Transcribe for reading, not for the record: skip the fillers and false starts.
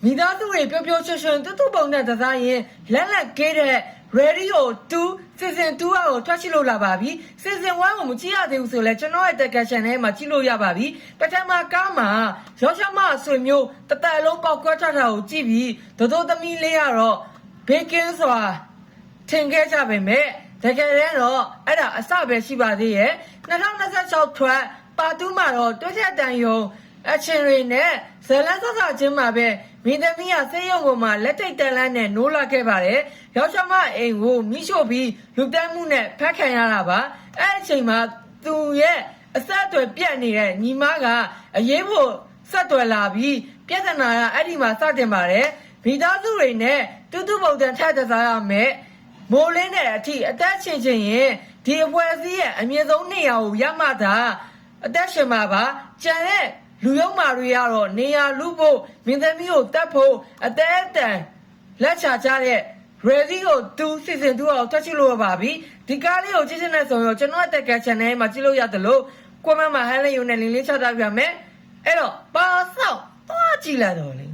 မိသားစုတွေပျော်ပျော်ရွှင်ရွှင်တူတူပုံနဲ့တစားရင်လက်လက်ကေးတဲ့ Radio 2 Season 2ကိုထွက်ရှိလို့လာပါပြီ Season 1ကိုမကြည့်ရသေးဘူးဆိုလဲကျွန်တော်ရဲ့တက်ကရှင်ထဲမှာကြည့်လို့ရပါပြီပထမကားမှာရောရှမဆွေမျိုးတသက်လုံးပေါက်ကွဲထားတာကိုကြည့်ပြီးဒိုသမီးလေးကတော့ဘေကင်းစွာထင်ခဲ့ကြပေမဲ့တကယ်တော့အဲ့ဒါအစပဲရှိပါသေးရဲ့2026ထွက်ပါတူးမှာတော့တွဲချက်တန်ယုံအချင်းတွေနဲ့ဇလန်းစစချင်းမှာပဲမိသမီးကဆေးရုံပေါ်မှာလက်ထိတ်တန်လန်းနဲ့နိုးလာခဲ့ပါတယ်။ရောက်ချမအိမ်ကိုမိရှို့ပြီးလူတန်းမှုနဲ့ဖက်ခံရတာပါ။အဲ့အချိန်မှာသူရဲ့အဆက်အသွယ်ပြတ်နေတဲ့ညီမကအရေးဖို့ဆက်သွယ်လာပြီးပြဿနာကအဲ့ဒီမှာစတင်ပါတယ်။မိသားစုတွေနဲ့တူတူပုံစံထပ်တစားရမယ်။မိုးလင်းတဲ့အထိအသက်ရှင်ရင်ဒီအပွဲအစည်းရဲ့အမြင့်ဆုံးနေရာကိုရမှသာအသက်ရှင်မှာပါ။ကျန်တဲ့လူယုံမာတွေကတော့နေရာလူဖို့မင်းသမီးကိုတတ်ဖို့အသေးအတန်လက်ချကြတဲ့ Ready ကို2 Season 2ကိုတက်ချလို့ရပါပြီဒီကားလေးကိုကြည့်ချင်တဲ့ဆိုရင်ကျွန်တော်ရဲ့တက်က channel မှာကြည့်လို့ရတယ်လို့ကွန်မန့်မှာဟန်လေးယူနဲ့လင်းလေးချထားပြမယ်အဲ့တော့ပါဆောက်သွားကြည့်လိုက်တော့လေ